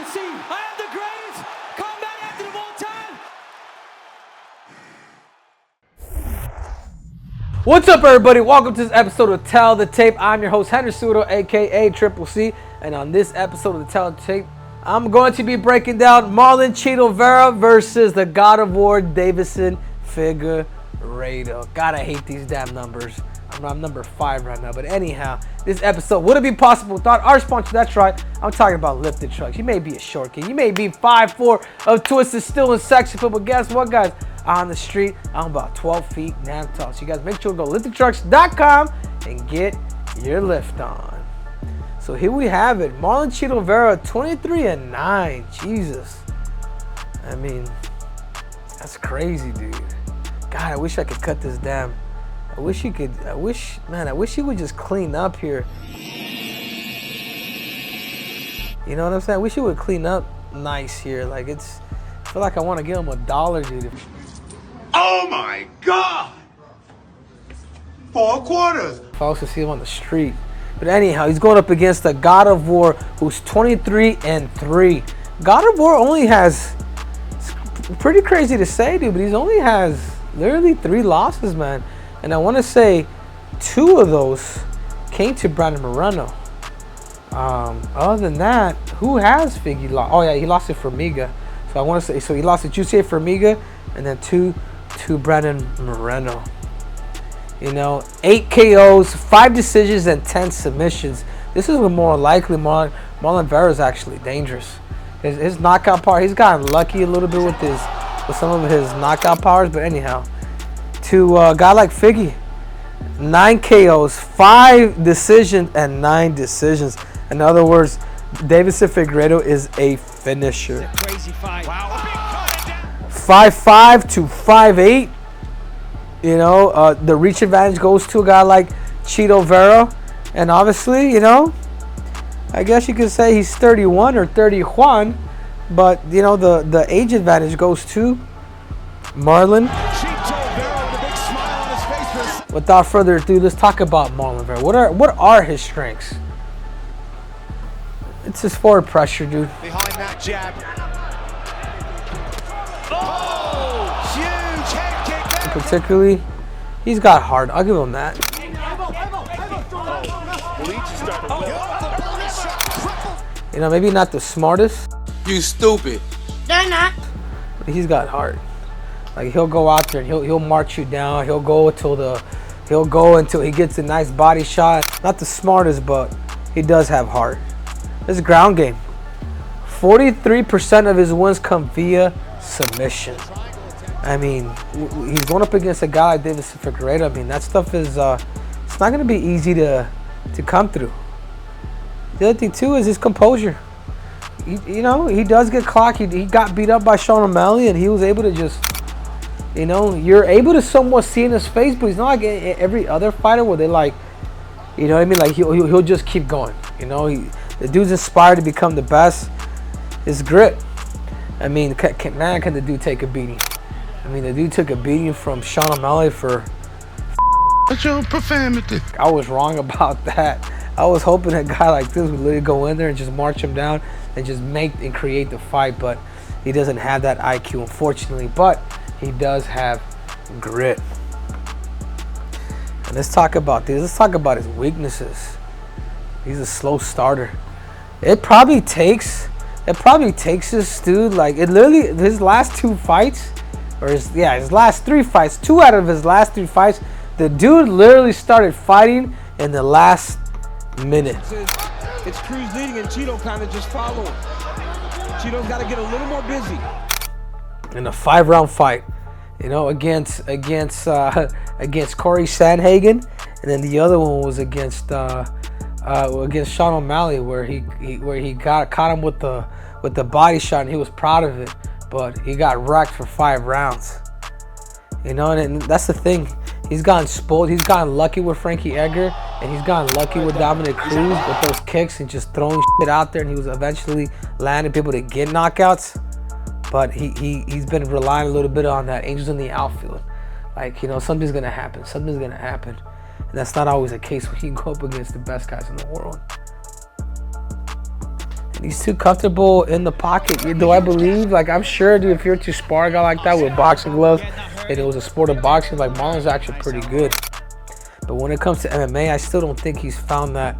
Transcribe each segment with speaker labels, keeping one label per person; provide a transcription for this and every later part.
Speaker 1: see. I am the greatest combat athlete of all time.
Speaker 2: What's up, everybody? Welcome to this episode of Tell the Tape. I'm your host, Cejudo, aka Triple C, and on this episode of the Tell the Tape, I'm going to be breaking down Marlon Chito Vera versus the God of War, Deiveson Figueiredo. God, I hate these damn numbers. I'm number 5 right now, but anyhow, this episode wouldn't be possible without our sponsor. That's right, I'm talking about lifted trucks. You may be a short kid, you may be 5'4" of twisted steel and sexy foot, but guess what, guys? On the street, I'm about 12 feet damn tall. So you guys make sure to go to liftedtrucks.com and get your lift on. So here we have it, Marlon Chito Vera, 23-9. Jesus, I mean, that's crazy, dude. God, I wish I could cut this damn. I wish he would just clean up here. You know what I'm saying? I wish he would clean up nice here. Like, I feel like I want to give him $1, dude.
Speaker 3: Oh my God! 4 quarters.
Speaker 2: If I was to see him on the street. But anyhow, he's going up against the God of War, who's 23-3. God of War only has, it's pretty crazy to say, dude, but he only has literally 3 losses, man. And I want to say 2 of those came to Brandon Moreno. Other than that, who has Figgy lost? Oh yeah, he lost to Formiga. So I want to say, so he lost to Juicy Formiga, and then 2 to Brandon Moreno. You know, 8 KOs, 5 decisions, and 10 submissions. This is more likely Marlon Vera is actually dangerous. His knockout power, he's gotten lucky a little bit with some of his knockout powers, but anyhow. To a guy like Figgy, 9 KOs, 5 decisions, and 9 decisions. In other words, Deiveson Figueiredo is a finisher.
Speaker 1: It's a crazy fight. Wow.
Speaker 2: 5'5" to 5'8". You know, the reach advantage goes to a guy like Chito Vera. And obviously, you know, I guess you could say he's 31 or 31. But, you know, the age advantage goes to Marlon. Without further ado, let's talk about Marlon Vera. What are his strengths? It's his forward pressure, dude.
Speaker 3: Behind that jab. Oh, huge head kick.
Speaker 2: And particularly, he's got heart. I'll give him that. You know, maybe not the smartest.
Speaker 4: You stupid.
Speaker 5: They're not.
Speaker 2: But he's got heart. Like, he'll go out there and he'll march you down. He'll go until he gets a nice body shot. Not the smartest, but he does have heart. His ground game. 43% of his wins come via submission. I mean, he's going up against a guy like Deiveson Figueiredo. I mean, that stuff is it's not going to be easy to come through. The other thing too is his composure. You know, he does get clocked. He got beat up by Sean O'Malley, and he was able to just, you know, you're able to somewhat see in his face, but he's not like every other fighter where they like, you know what I mean? Like he'll just keep going. You know, the dude's inspired to become the best. His grit. I mean, man, can the dude take a beating? I mean, the dude took a beating from Sean O'Malley for.
Speaker 4: What's your profanity?
Speaker 2: I was wrong about that. I was hoping a guy like this would literally go in there and just march him down and just make and create the fight, but he doesn't have that IQ, unfortunately. But he does have grit. And let's talk about this. Let's talk about his weaknesses. He's a slow starter. It probably takes this dude, like, it literally, his last 2 fights, or his last 3 fights, 2 out of his last 3 fights, the dude literally started fighting in the last minute.
Speaker 1: It's Cruz leading and Chito kind of just following. Chito's got to get a little more busy.
Speaker 2: In a 5-round fight, you know, against Corey Sandhagen, and then the other one was against Sean O'Malley, where he caught him with the body shot, and he was proud of it, but he got wrecked for 5 rounds. You know, and that's the thing. He's gotten spoiled. He's gotten lucky with Frankie Edgar, and he's gotten lucky with Dominic Cruz with those kicks and just throwing shit out there, and he was eventually landing people to get knockouts. But he's been relying a little bit on that angels in the outfield. Like, you know, something's gonna happen. Something's gonna happen. And that's not always the case when you go up against the best guys in the world. And he's too comfortable in the pocket. Do I believe? Like, I'm sure, dude, if you're to spar a guy like that with boxing gloves and it was a sport of boxing, like, Marlon's actually pretty good. But when it comes to MMA, I still don't think he's found that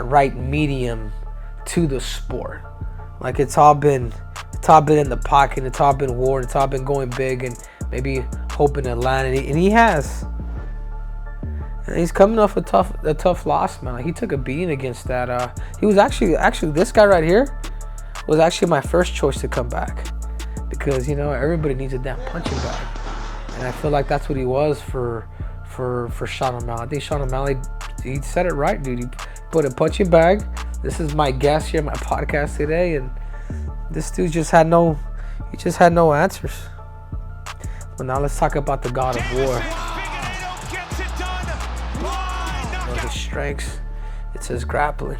Speaker 2: right medium to the sport. Like, it's all been in the pocket, it's all been war, it's all been going big and maybe hoping to land, and he has. And he's coming off a tough loss, man. Like, he took a beating against that. He was actually this guy right here was actually my first choice to come back, because, you know, everybody needs a damn punching bag, and I feel like that's what he was for Sean O'Malley. I think Sean O'Malley, he said it right, dude. He put a punching bag. This is my guest here, my podcast today, and this dude just had no answers. But now let's talk about the God of War. His strengths, it says grappling.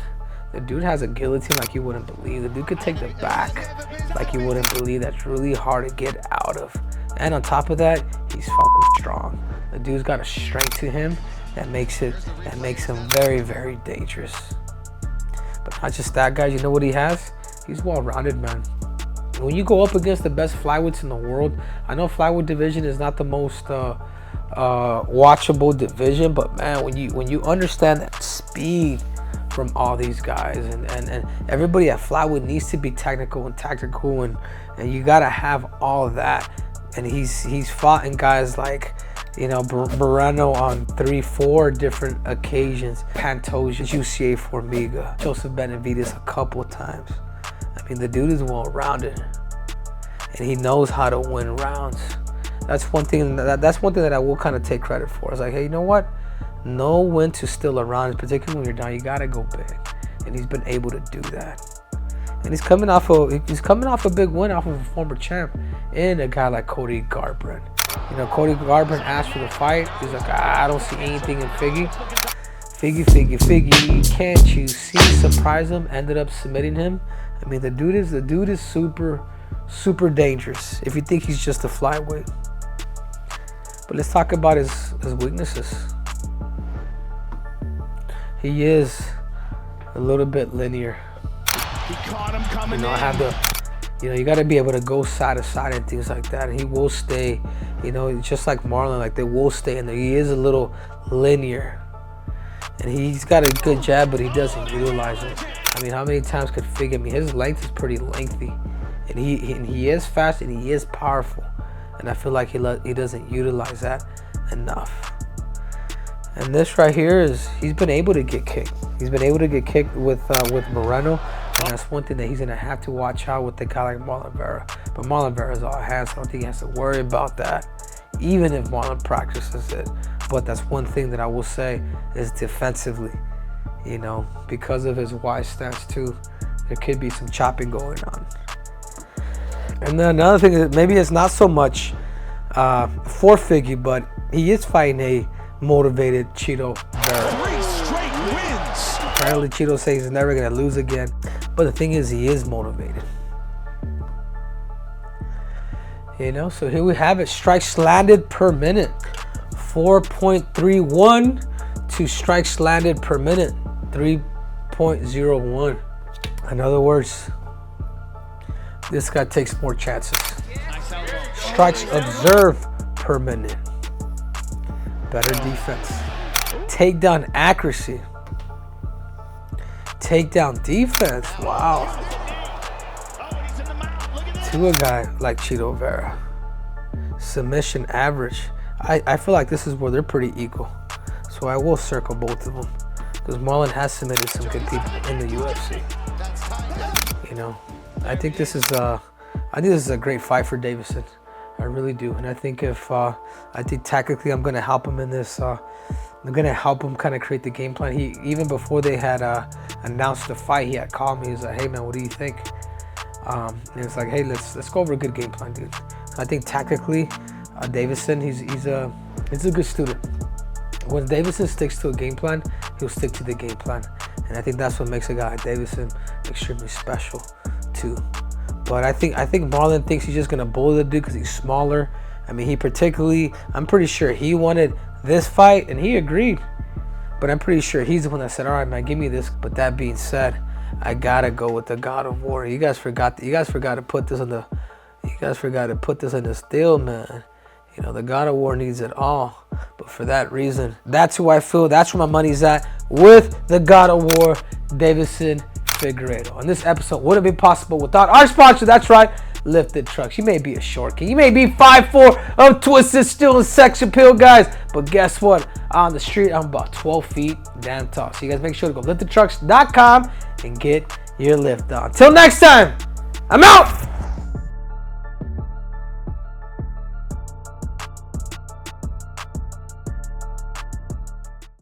Speaker 2: The dude has a guillotine like you wouldn't believe. The dude could take the back like you wouldn't believe. That's really hard to get out of. And on top of that, he's fucking strong. The dude's got a strength to him that makes him very, very dangerous. But not just that, guys. You know what he has? He's well-rounded, man. When you go up against the best flyweights in the world, I know flyweight division is not the most watchable division, but man, when you understand that speed from all these guys, and everybody at flyweight needs to be technical and tactical, and you gotta have all of that. And he's fought in guys like, you know, Moreno on 3-4 different occasions, Pantoja, Jussier Formiga, Joseph Benavidez a couple times. I mean, the dude is well-rounded, and he knows how to win rounds. That's one thing that I will kind of take credit for. It's like, hey, you know what? Know when to steal a round, particularly when you're down. You gotta go big, and he's been able to do that. And he's coming off a big win off of a former champ in a guy like Cody Garbrandt. You know, Cody Garbrandt asked for the fight. He's like, I don't see anything in Figgy. Figgy, can't you see? Surprise him. Ended up submitting him. I mean, the dude is super dangerous if you think he's just a flyweight. But let's talk about his weaknesses. He is a little bit linear.
Speaker 3: He caught him coming in.
Speaker 2: You got to be able to go side to side and things like that. And he will stay, just like Marlon, like they will stay in there. He is a little linear. And he's got a good jab, but he doesn't utilize it. I mean, how many times could Figgy? I mean, his length is pretty lengthy. And he is fast and he is powerful. And I feel like he doesn't utilize that enough. And this right here he's been able to get kicked. He's been able to get kicked with Moreno. And that's one thing that he's going to have to watch out with the guy like Marlon Vera. But Marlon Vera is all hands. I don't think he has to worry about that, even if Marlon practices it. But that's one thing that I will say is defensively, because of his wide stance too, there could be some chopping going on. And then another thing is maybe it's not so much for Figgy, but he is fighting a motivated Chito Vera.
Speaker 3: 3 straight wins.
Speaker 2: Apparently Chito says he's never going to lose again. But the thing is, he is motivated. So here we have it. Strikes landed per minute. 4.31 to strikes landed per minute. 3.01. In other words, this guy takes more chances. Strikes observed per minute. Better defense. Takedown accuracy. Takedown defense. Wow. To a guy like Chito Vera. Submission average. I feel like this is where they're pretty equal. So I will circle both of them. Because Marlon has submitted some good people in the UFC. I think this is a great fight for Davison. I really do. And I think I think tactically I'm going to help him in this. I'm going to help him kind of create the game plan. He, even before they had announced the fight, he had called me. He was like, hey man, what do you think? And it's like, hey, let's go over a good game plan, dude. I think tactically, Davison, he's a good student. When Davison sticks to a game plan, he'll stick to the game plan. And I think that's what makes a guy like Davison extremely special too. But I think Marlon thinks he's just gonna bully the dude because he's smaller. I mean, I'm pretty sure he wanted this fight and he agreed. But I'm pretty sure he's the one that said, all right, man, give me this. But that being said, I gotta go with the God of War. You guys forgot to put this on the. You guys forgot to put this in the steel, man. You know, the God of War needs it all. But for that reason, that's who I feel. That's where my money's at with the God of War, Deiveson Figueiredo. And this episode wouldn't be possible without our sponsor. That's right, Lifted Trucks. You may be a short king. You may be 5'4" of twisted steel and sex appeal, guys. But guess what? On the street, I'm about 12 feet damn tall. So you guys make sure to go liftedtrucks.com and get your lift on. Till next time, I'm out.